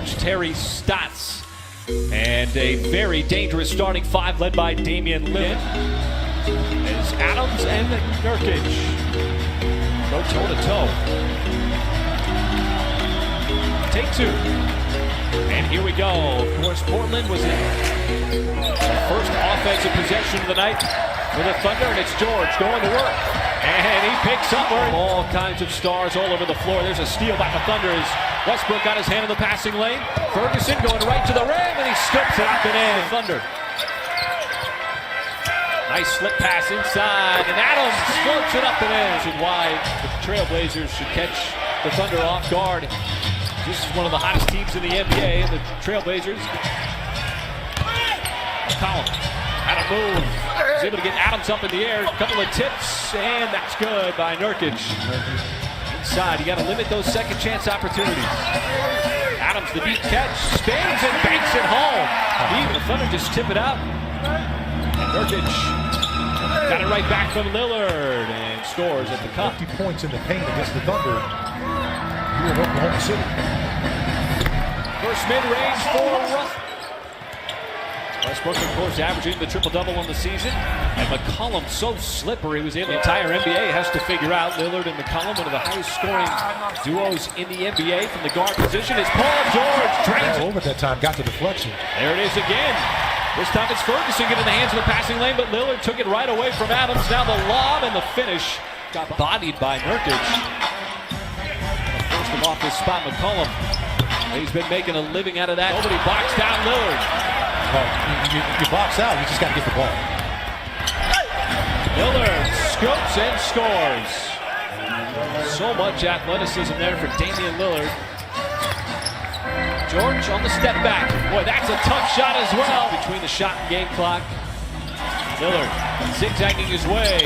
coach Terry Stotts. And a very dangerous starting five led by Damian Lillard. As Adams and Nurkic go toe-to-toe. Take two. And here we go. Of course, Portland was in the first offensive possession of the night for the Thunder, and it's George going to work. And he picks up all kinds of stars all over the floor. There's a steal by the Thunder as Westbrook got his hand in the passing lane. Ferguson going right to the rim, and he scoops it up and in. Thunder. Nice slip pass inside, and Adams floats it up and in. And why the Trailblazers should catch the Thunder off guard. This is one of the hottest teams in the NBA, and the Trailblazers. McCollum had a move. He's able to get Adams up in the air. A couple of tips, and that's good by Nurkic. Inside, you got to limit those second chance opportunities. Adams, the deep catch, spins and banks it home. Even the Thunder just tip it out. And Nurkic got it right back from Lillard and scores at the cup. 50 points in the paint against the Thunder here in Oklahoma City. First mid-range for Russ. Westbrook, of course, averaging the triple-double on the season. And McCollum so slippery, he was able. The entire NBA has to figure out. Lillard and McCollum, one of the highest-scoring duos in the NBA from the guard position. Is Paul George drains it. Over that time, got the deflection. There it is again. This time it's Ferguson getting the hands of the passing lane, but Lillard took it right away from Adams. Now the lob and the finish got bodied by Nurkic. Forced him off his spot, McCollum. He's been making a living out of that. Nobody boxed down Lillard. You box out, you just got to get the ball. Lillard scoops and scores. So much athleticism there for Damian Lillard. George on the step back. Boy, that's a tough shot as well. Between the shot and game clock. Lillard zigzagging his way.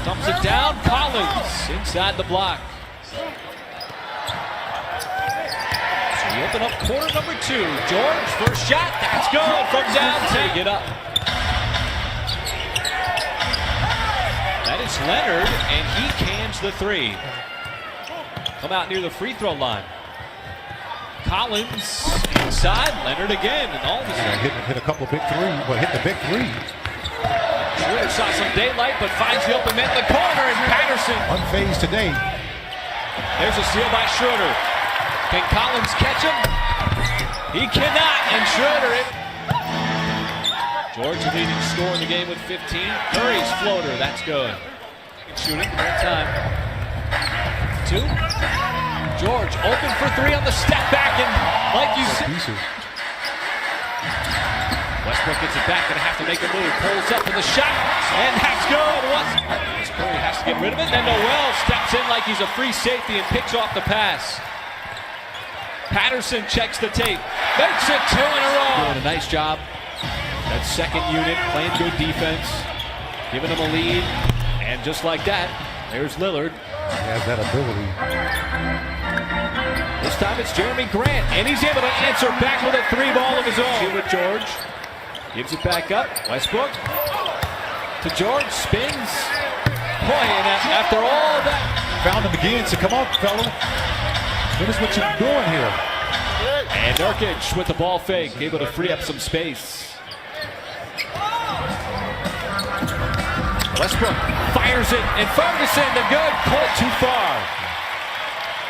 Dumps it down. Collins inside the block. We open up quarter number two. George, first shot, that's good from downtown. Get up. That is Leonard, and he cans the three. Come out near the free throw line. Collins inside, Leonard again, and all of a sudden hit a couple big three, but hit the big three. Schroeder saw some daylight, but finds the open man in the corner, and Patterson. Unfazed today. There's a steal by Schroeder. Can Collins catch him? He cannot, and Schroeder it. George, the leading scorer in the game with 15. Curry's floater, that's good. Shooting, one time. Two. George open for three on the step back, and like you said. Westbrook gets it back, gonna have to make a move. Pulls up for the shot, and that's good. Curry has to get rid of it, and Noel steps in like he's a free safety and picks off the pass. Patterson checks the tape, makes it two in a row. Doing a nice job. That second unit playing good defense, giving them a lead, and just like that, there's Lillard. He has that ability. This time it's Jeremy Grant, and he's able to answer back with a three ball of his own. Here with George, gives it back up. Westbrook to George, spins. Boy, and after all that, found him again. So come on, fella. Finish what you're doing here. And Nurkic with the ball fake, able to free up some space. Westbrook fires it, and Ferguson, the good, pulled too far.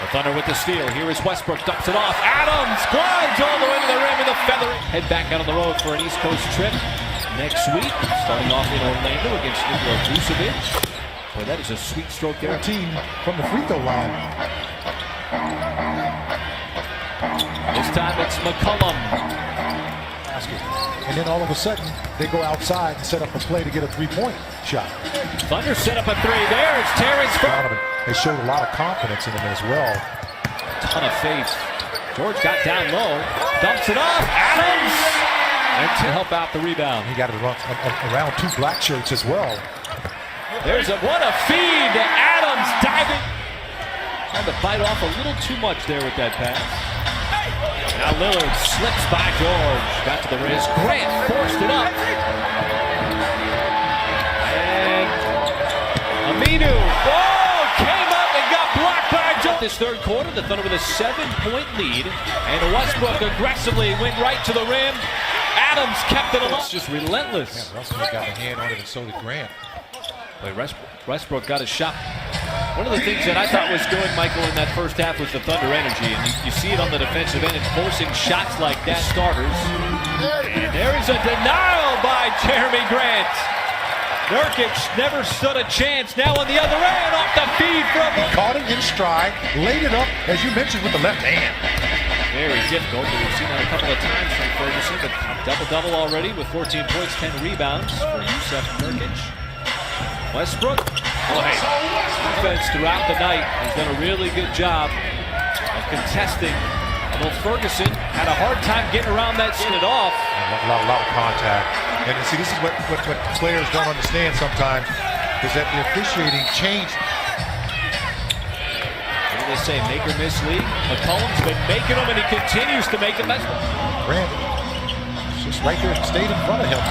The Thunder with the steal. Here is Westbrook, dumps it off. Adams glides all the way to the rim with a feather. Head back out on the road for an East Coast trip next week, starting off in Orlando against Nikola Vucevic. Boy, that is a sweet stroke there. 14 from the free throw line. This time it's McCollum. And then all of a sudden, they go outside and set up a play to get a three-point shot. Thunder set up a three. There, it's Terrence. They showed a lot of confidence in him as well. Ton of faith. George got down low, dumps it off. Adams! And to help out the rebound. He got it around two black shirts as well. What a feed to Adams, diving. Trying to bite off a little too much there with that pass. Now Lillard slips by George. Got to the wrist. Grant forced it up. And Aminu. Oh, came up and got blocked by George. start this third quarter. The Thunder with a 7-point lead. And Westbrook aggressively went right to the rim. Adams kept it alive. It's just relentless. Yeah, Russell got a hand on it, and so did Grant. But Westbrook got a shot. One of the things that I thought was good, Michael, in that first half was the Thunder energy. And you see it on the defensive end, forcing shots like that. Starters. And there is a denial by Jeremy Grant. Nurkic never stood a chance. Now on the other end, off the feed from him. Caught it in stride, laid it up, as you mentioned, with the left hand. Very difficult, but we've seen that a couple of times from Ferguson. But double-double already with 14 points, 10 rebounds for Yusuf Nurkic. Westbrook, defense throughout the night has done a really good job of contesting. Although Ferguson had a hard time getting around that, getting it off. A lot of contact. And see, this is what players don't understand sometimes, is that the officiating changed. What do they say, make or miss league? McCollum's been making them, and he continues to make them. Grant, it's just right there, stayed in front of him.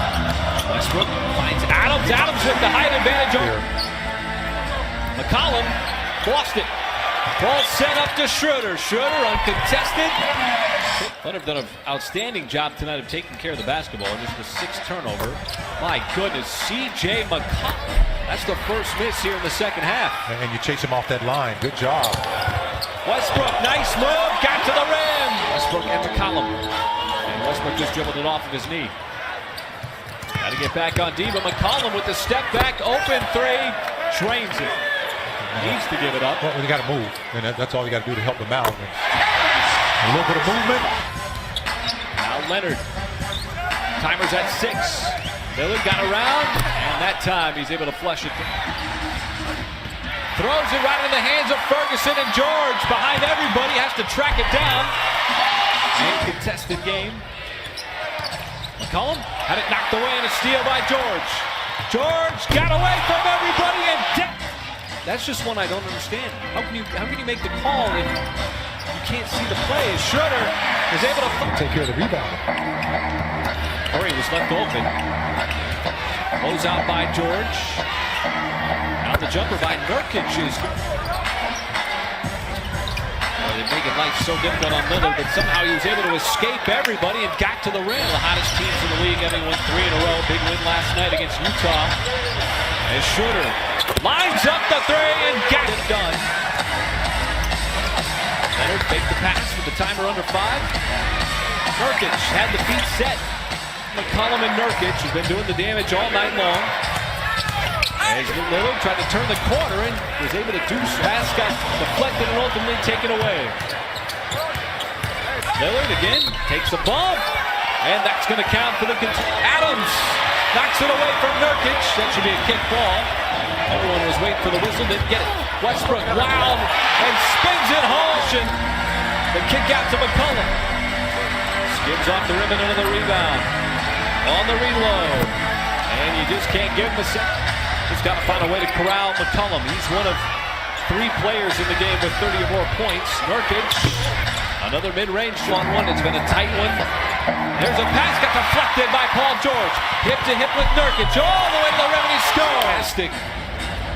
Westbrook finds Adams. Adams with the height advantage over McCollum. Lost it. Ball sent up to Schroeder. Schroeder uncontested. Thunder have done an outstanding job tonight of taking care of the basketball. Just the 6th turnover. My goodness, C.J. McCollum. That's the first miss here in the second half. And you chase him off that line. Good job. Westbrook, nice move. Got to the rim. Westbrook and McCollum. And Westbrook just dribbled it off of his knee. Got to get back on D, but McCollum with the step back, open three, drains it. Needs to give it up. Well, you got to move, and that's all you got to do to help them out. And a little bit of movement. Now Leonard. Timer's at 6. Lillard got around, and that time he's able to flush it. Throws it right in the hands of Ferguson, and George behind everybody has to track it down. And contested game. McCollum had it knocked away and a steal by George. George got away from everybody and that's just one I don't understand. How can you make the call if you can't see the play? As Schroeder is able to take care of the rebound. Curry was left open. Close out by George. Now the jumper by Nurkic is. They're making life so difficult on Lillard, but somehow he was able to escape everybody and got to the rim. The hottest teams in the league having won 3 in a row. Big win last night against Utah. As Schroeder lines up the 3 and got it done. Leonard faked the pass with the timer under 5. Nurkic had the feet set. McCollum and Nurkic have been doing the damage all night long. As Lillard tried to turn the corner and was able to do so. Pass got deflected and ultimately taken away. Lillard again takes the bump, and that's going to count for the Adams knocks it away from Nurkic. That should be a kick ball. Everyone was waiting for the whistle, didn't get it. Westbrook wild and spins it home. The kick out to McCollum. Skims off the rim and another rebound. On the reload. And you just can't give him a second. Just got to find a way to corral McCollum. He's one of 3 players in the game with 30 or more points. Nurkic, another mid-range on one. It's been a tight one. There's a pass got deflected by Paul George. Hip to hip with Nurkic. All the way to the rim and he scores. Fantastic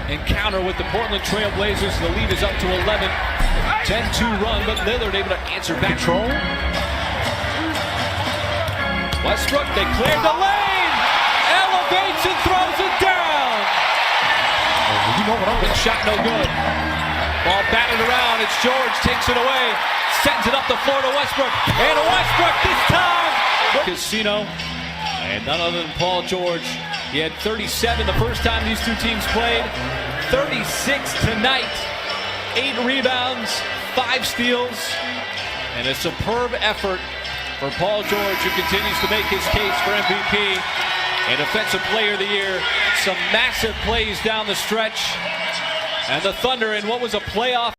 encounter with the Portland Trail Blazers. The lead is up to 11. 10-2 run, but Lillard able to answer back. Control. Westbrook, they cleared the lane. Elevates and throws it down. You know what I'm doing. Shot no good. Ball batted around. It's George, takes it away. Sends it up the floor to Westbrook. And Westbrook this time. Casino. And none other than Paul George. He had 37 the first time these two teams played. 36 tonight. 8 rebounds, 5 steals, and a superb effort for Paul George, who continues to make his case for MVP and Defensive Player of the Year. Some massive plays down the stretch, and the Thunder in what was a playoff